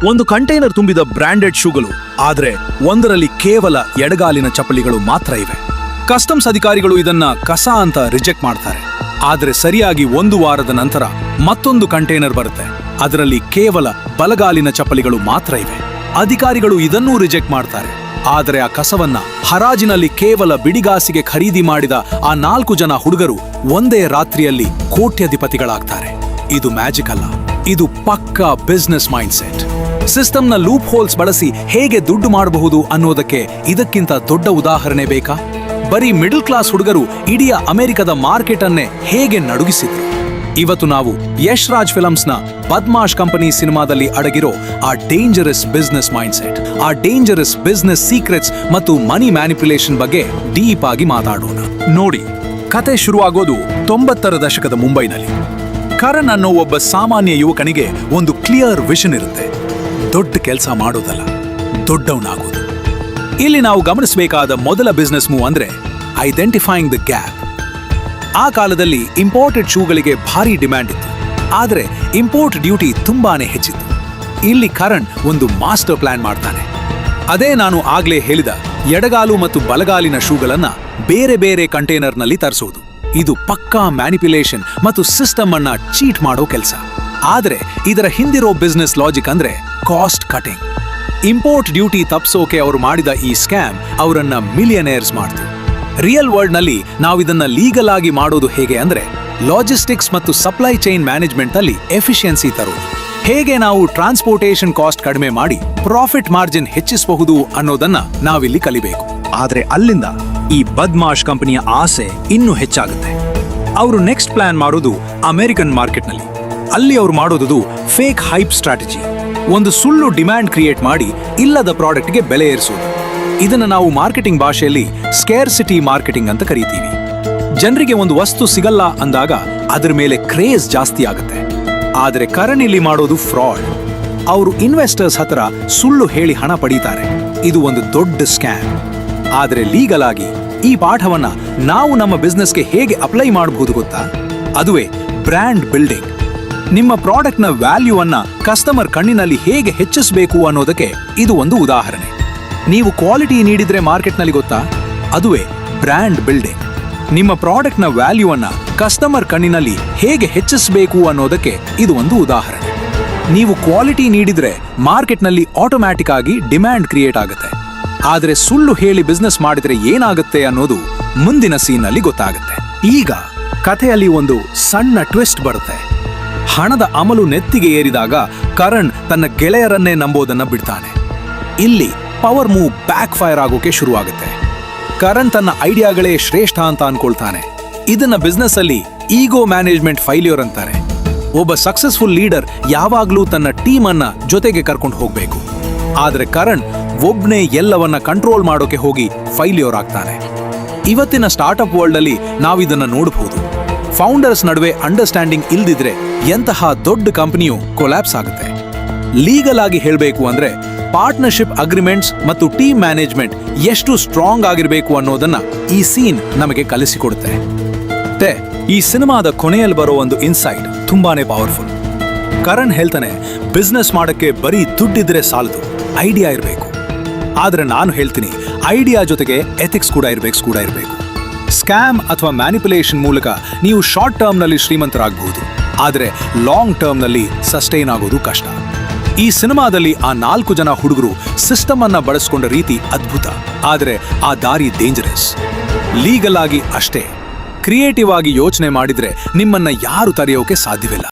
ಒಂದು ಕಂಟೈನರ್ ತುಂಬಿದ ಬ್ರಾಂಡೆಡ್ ಶೂಗಳು, ಆದ್ರೆ ಒಂದರಲ್ಲಿ ಕೇವಲ ಎಡಗಾಲಿನ ಚಪ್ಪಲಿಗಳು ಮಾತ್ರ ಇವೆ. ಕಸ್ಟಮ್ಸ್ ಅಧಿಕಾರಿಗಳು ಇದನ್ನ ಕಸ ಅಂತ ರಿಜೆಕ್ಟ್ ಮಾಡ್ತಾರೆ. ಆದ್ರೆ ಸರಿಯಾಗಿ 1 ವಾರದ ನಂತರ ಮತ್ತೊಂದು ಕಂಟೈನರ್ ಬರುತ್ತೆ. ಅದರಲ್ಲಿ ಕೇವಲ ಬಲಗಾಲಿನ ಚಪ್ಪಲಿಗಳು ಮಾತ್ರ ಇವೆ. ಅಧಿಕಾರಿಗಳು ಇದನ್ನೂ ರಿಜೆಕ್ಟ್ ಮಾಡ್ತಾರೆ. ಆದರೆ ಆ ಕಸವನ್ನ ಹರಾಜಿನಲ್ಲಿ ಕೇವಲ ಬಿಡಿಗಾಸಿಗೆ ಖರೀದಿ ಮಾಡಿದ ಆ 4 ಜನ ಹುಡುಗರು ಒಂದೇ ರಾತ್ರಿಯಲ್ಲಿ ಕೋಟ್ಯಧಿಪತಿಗಳಾಗ್ತಾರೆ. ಇದು ಮ್ಯಾಜಿಕ್ ಅಲ್ಲ, ಇದು ಪಕ್ಕಾ ಬಿಸ್ನೆಸ್ ಮೈಂಡ್ಸೆಟ್. ಸಿಸ್ಟಮ್ನ ಲೂಪ್ ಹೋಲ್ಸ್ ಬಳಸಿ ಹೇಗೆ ದುಡ್ಡು ಮಾಡಬಹುದು ಅನ್ನೋದಕ್ಕೆ ಇದಕ್ಕಿಂತ ದೊಡ್ಡ ಉದಾಹರಣೆ ಬೇಕಾ? ಬರೀ ಮಿಡಲ್ ಕ್ಲಾಸ್ ಹುಡುಗರು ಇಡೀ ಅಮೆರಿಕದ ಮಾರ್ಕೆಟ್ ಅನ್ನೇ ಹೇಗೆ ನಡುಗಿಸಿದ್ರು. ಇವತ್ತು ನಾವು ಯಶ್ ರಾಜ್ ಫಿಲಮ್ಸ್ನ ಬದ್ಮಾಶ್ ಕಂಪನಿ ಸಿನಿಮಾದಲ್ಲಿ ಅಡಗಿರೋ ಆ ಡೇಂಜರಸ್ ಬಿಸ್ನೆಸ್ ಮೈಂಡ್ಸೆಟ್, ಆ ಡೇಂಜರಸ್ ಬಿಸ್ನೆಸ್ ಸೀಕ್ರೆಟ್ಸ್ ಮತ್ತು ಮನಿ ಮ್ಯಾನಿಪ್ಯುಲೇಷನ್ ಬಗ್ಗೆ ಡೀಪ್ ಆಗಿ ಮಾತಾಡೋಣ. ನೋಡಿ, ಕತೆ ಶುರುವಾಗೋದು 90ರ ದಶಕದ ಮುಂಬೈನಲ್ಲಿ. ಕರಣ್ ಅನ್ನೋ ಒಬ್ಬ ಸಾಮಾನ್ಯ ಯುವಕನಿಗೆ ಒಂದು ಕ್ಲಿಯರ್ ವಿಷನ್ ಇರುತ್ತೆ. ದೊಡ್ಡ ಕೆಲಸ ಮಾಡೋದಲ್ಲ, ದೊಡ್ಡವನಾಗೋದು. ಇಲ್ಲಿ ನಾವು ಗಮನಿಸಬೇಕಾದ ಮೊದಲ ಬಿಸ್ನೆಸ್ ಮೂವ್ ಅಂದ್ರೆ ಐಡೆಂಟಿಫೈಯಿಂಗ್ ದ ಗ್ಯಾಪ್. ಆ ಕಾಲದಲ್ಲಿ ಇಂಪೋರ್ಟೆಡ್ ಶೂಗಳಿಗೆ ಭಾರಿ ಡಿಮ್ಯಾಂಡ್ ಇತ್ತು, ಆದರೆ ಇಂಪೋರ್ಟ್ ಡ್ಯೂಟಿ ತುಂಬಾನೇ ಹೆಚ್ಚಿತ್ತು. ಇಲ್ಲಿ ಕರಣ್ ಒಂದು ಮಾಸ್ಟರ್ ಪ್ಲಾನ್ ಮಾಡ್ತಾನೆ. ಅದೇ ನಾನು ಆಗ್ಲೇ ಹೇಳಿದ ಎಡಗಾಲು ಮತ್ತು ಬಲಗಾಲಿನ ಶೂಗಳನ್ನ ಬೇರೆ ಬೇರೆ ಕಂಟೈನರ್ನಲ್ಲಿ ತರಿಸೋದು. ಇದು ಪಕ್ಕಾ ಮ್ಯಾನಿಪ್ಯುಲೇಷನ್ ಮತ್ತು ಸಿಸ್ಟಮ್ ಅನ್ನ ಚೀಟ್ ಮಾಡೋ ಕೆಲಸ. ಆದ್ರೆ ಇದರ ಹಿಂದಿರೋ ಬಿಸ್ನೆಸ್ ಲಾಜಿಕ್ ಅಂದ್ರೆ ಕಾಸ್ಟ್ ಕಟಿಂಗ್. ಇಂಪೋರ್ಟ್ ಡ್ಯೂಟಿ ತಪ್ಪಿಸೋಕೆ ಅವರು ಮಾಡಿದ ಈ ಸ್ಕ್ಯಾಮ್ ಅವರನ್ನ ಮಿಲಿಯನೇರ್ಸ್ ಮಾಡ್ತು. ರಿಯಲ್ ವರ್ಲ್ಡ್ ನಲ್ಲಿ ನಾವಿದನ್ನ ಲೀಗಲ್ ಆಗಿ ಮಾಡೋದು ಹೇಗೆ ಅಂದ್ರೆ ಲಾಜಿಸ್ಟಿಕ್ಸ್ ಮತ್ತು ಸಪ್ಲೈ ಚೈನ್ ಮ್ಯಾನೇಜ್ಮೆಂಟ್ ಅಲ್ಲಿ ಎಫಿಷಿಯನ್ಸಿ ತರೋದು. ಹೇಗೆ ನಾವು ಟ್ರಾನ್ಸ್ಪೋರ್ಟೇಷನ್ ಕಾಸ್ಟ್ ಕಡಿಮೆ ಮಾಡಿ ಪ್ರಾಫಿಟ್ ಮಾರ್ಜಿನ್ ಹೆಚ್ಚಿಸಬಹುದು ಅನ್ನೋದನ್ನ ನಾವಿಲ್ಲಿ ಕಲಿಬೇಕು. ಆದ್ರೆ ಅಲ್ಲಿಂದ ಈ ಬದ್ಮಾಶ್ ಕಂಪನಿಯ ಆಸೆ ಇನ್ನೂ ಹೆಚ್ಚಾಗುತ್ತೆ. ಅವರು ನೆಕ್ಸ್ಟ್ ಪ್ಲಾನ್ ಮಾಡೋದು ಅಮೆರಿಕನ್ ಮಾರ್ಕೆಟ್ನಲ್ಲಿ. ಅಲ್ಲಿ ಅವರು ಮಾಡೋದು ಫೇಕ್ ಹೈಪ್ ಸ್ಟ್ರಾಟಜಿ. ಒಂದು ಸುಳ್ಳು ಡಿಮ್ಯಾಂಡ್ ಕ್ರಿಯೇಟ್ ಮಾಡಿ ಇಲ್ಲದ ಪ್ರಾಡಕ್ಟ್ಗೆ ಬೆಲೆ ಏರಿಸೋದು. ಇದನ್ನ ನಾವು ಮಾರ್ಕೆಟಿಂಗ್ ಭಾಷೆಯಲ್ಲಿ ಸ್ಕೇರ್ಸಿಟಿ ಮಾರ್ಕೆಟಿಂಗ್ ಅಂತ ಕರೀತೀವಿ. ಜನರಿಗೆ ಒಂದು ವಸ್ತು ಸಿಗಲ್ಲ ಅಂದಾಗ ಅದರ ಮೇಲೆ ಕ್ರೇಜ್ ಜಾಸ್ತಿ ಆಗುತ್ತೆ. ಆದರೆ ಕರಣ್ ಇಲ್ಲಿ ಮಾಡೋದು ಫ್ರಾಡ್. ಅವರು ಇನ್ವೆಸ್ಟರ್ಸ್ ಹತ್ರ ಸುಳ್ಳು ಹೇಳಿ ಹಣ ಪಡೀತಾರೆ. ಇದು ಒಂದು ದೊಡ್ಡ ಸ್ಕ್ಯಾಮ್. ಆದರೆ ಲೀಗಲ್ ಆಗಿ ಈ ಪಾಠವನ್ನ ನಾವು ನಮ್ಮ ಬಿಸ್ನೆಸ್ಗೆ ಹೇಗೆ ಅಪ್ಲೈ ಮಾಡಬಹುದು ಗೊತ್ತಾ? ಅದುವೇ ಬ್ರ್ಯಾಂಡ್ ಬಿಲ್ಡಿಂಗ್. ನಿಮ್ಮ ಪ್ರಾಡಕ್ಟ್ನ ವ್ಯಾಲ್ಯೂ ಅನ್ನ ಕಸ್ಟಮರ್ ಕಣ್ಣಿನಲ್ಲಿ ಹೇಗೆ ಹೆಚ್ಚಿಸಬೇಕು ಅನ್ನೋದಕ್ಕೆ ಇದು ಒಂದು ಉದಾಹರಣೆ. ನೀವು ಕ್ವಾಲಿಟಿ ನೀಡಿದ್ರೆ ಮಾರ್ಕೆಟ್ನಲ್ಲಿ ಗೊತ್ತಾ? ಅದುವೇ ಬ್ರ್ಯಾಂಡ್ ಬಿಲ್ಡಿಂಗ್. ನಿಮ್ಮ ಪ್ರಾಡಕ್ಟ್ನ ವ್ಯಾಲ್ಯೂ ಅನ್ನ ಕಸ್ಟಮರ್ ಕಣ್ಣಿನಲ್ಲಿ ಹೇಗೆ ಹೆಚ್ಚಿಸಬೇಕು ಅನ್ನೋದಕ್ಕೆ ಇದು ಒಂದು ಉದಾಹರಣೆ. ನೀವು ಕ್ವಾಲಿಟಿ ನೀಡಿದ್ರೆ ಮಾರ್ಕೆಟ್ನಲ್ಲಿ ಆಟೋಮ್ಯಾಟಿಕ್ ಆಗಿ ಡಿಮ್ಯಾಂಡ್ ಕ್ರಿಯೇಟ್ ಆಗುತ್ತೆ. ಆದರೆ ಸುಳ್ಳು ಹೇಳಿ ಬಿಸ್ನೆಸ್ ಮಾಡಿದ್ರೆ ಏನಾಗುತ್ತೆ ಅನ್ನೋದು ಮುಂದಿನ ಸೀನ್ನಲ್ಲಿ ಗೊತ್ತಾಗುತ್ತೆ. ಈಗ ಕಥೆಯಲ್ಲಿ ಒಂದು ಸಣ್ಣ ಟ್ವಿಸ್ಟ್ ಬರುತ್ತೆ. ಹಣದ ಅಮಲು ನೆತ್ತಿಗೆ ಏರಿದಾಗ ಕರಣ್ ತನ್ನ ಗೆಳೆಯರನ್ನೇ ನಂಬೋದನ್ನ ಬಿಡ್ತಾನೆ. ಇಲ್ಲಿ ಪವರ್ ಮೂವ್ ಬ್ಯಾಕ್ ಫೈರ್ ಆಗೋಕೆ ಶುರುವಾಗುತ್ತೆ. ಕರಣ್ ತನ್ನ ಐಡಿಯಾಗಳೇ ಶ್ರೇಷ್ಠ ಅಂತ ಅನ್ಕೊಳ್ತಾನೆ. ಇದನ್ನ ಬಿಸ್ನೆಸ್ ಅಲ್ಲಿ ಈಗೋ ಮ್ಯಾನೇಜ್ಮೆಂಟ್ ಫೈಲ್ಯೂರ್ ಅಂತಾರೆ. ಒಬ್ಬ ಸಕ್ಸಸ್ಫುಲ್ ಲೀಡರ್ ಯಾವಾಗ್ಲೂ ತನ್ನ ಟೀಮ್ ಅನ್ನ ಜೊತೆಗೆ ಕರ್ಕೊಂಡು ಹೋಗ್ಬೇಕು. ಆದ್ರೆ ಕರಣ್ ಒಬ್ನೇ ಎಲ್ಲವನ್ನ ಕಂಟ್ರೋಲ್ ಮಾಡೋಕೆ ಹೋಗಿ ಫೈಲ್ಯೂರ್ ಆಗ್ತಾನೆ. ಇವತ್ತಿನ ಸ್ಟಾರ್ಟ್ಅಪ್ ವರ್ಲ್ಡ್ ಅಲ್ಲಿ ನಾವಿದನ್ನ ನೋಡಬಹುದು. ಫೌಂಡರ್ಸ್ ನಡುವೆ ಅಂಡರ್ಸ್ಟ್ಯಾಂಡಿಂಗ್ ಇಲ್ದಿದ್ರೆ ಎಂತಹ ದೊಡ್ಡ ಕಂಪನಿಯು ಕೊಲ್ಯಾಪ್ಸ್ ಆಗುತ್ತೆ. ಲೀಗಲ್ ಆಗಿ ಹೇಳಬೇಕು ಅಂದ್ರೆ ಪಾರ್ಟ್ನರ್ಶಿಪ್ ಅಗ್ರಿಮೆಂಟ್ಸ್ ಮತ್ತು ಟೀಮ್ ಮ್ಯಾನೇಜ್ಮೆಂಟ್ ಎಷ್ಟು ಸ್ಟ್ರಾಂಗ್ ಆಗಿರಬೇಕು ಅನ್ನೋದನ್ನ ಈ ಸೀನ್ ನಮಗೆ ಕಲಿಸಿಕೊಡುತ್ತೆ. ಈ ಸಿನಿಮಾದ ಕೊನೆಯಲ್ಲಿ ಬರೋ ಒಂದು ಇನ್ಸೈಟ್ ತುಂಬಾನೇ ಪವರ್ಫುಲ್. ಕರಣ್ ಹೇಳ್ತಾನೆ, ಬಿಸ್ನೆಸ್ ಮಾಡಕ್ಕೆ ಬರೀ ದುಡ್ಡಿದ್ರೆ ಸಾಲದು, ಐಡಿಯಾ ಇರಬೇಕು. ಆದ್ರೆ ನಾನು ಹೇಳ್ತೀನಿ, ಐಡಿಯಾ ಜೊತೆಗೆ ಎಥಿಕ್ಸ್ ಕೂಡ ಇರಬೇಕು. ಸ್ಕ್ಯಾಮ್ ಅಥವಾ ಮ್ಯಾನಿಪ್ಯುಲೇಷನ್ ಮೂಲಕ ನೀವು ಶಾರ್ಟ್ ಟರ್ಮ್ನಲ್ಲಿ ಶ್ರೀಮಂತರಾಗಬಹುದು, ಆದರೆ ಲಾಂಗ್ ಟರ್ಮ್ನಲ್ಲಿ ಸಸ್ಟೈನ್ ಆಗೋದು ಕಷ್ಟ. ಈ ಸಿನಿಮಾದಲ್ಲಿ ಆ 4 ಜನ ಹುಡುಗರು ಸಿಸ್ಟಮ್ ಅನ್ನ ಬಳಸಿಕೊಂಡ ರೀತಿ ಅದ್ಭುತ, ಆದರೆ ಆ ದಾರಿ ಡೇಂಜರಸ್. ಲೀಗಲ್ ಆಗಿ ಅಷ್ಟೇ, ಕ್ರಿಯೇಟಿವ್ ಆಗಿ ಯೋಚನೆ ಮಾಡಿದ್ರೆ ನಿಮ್ಮನ್ನ ಯಾರು ತಡೆಯೋಕೆ ಸಾಧ್ಯವಿಲ್ಲ.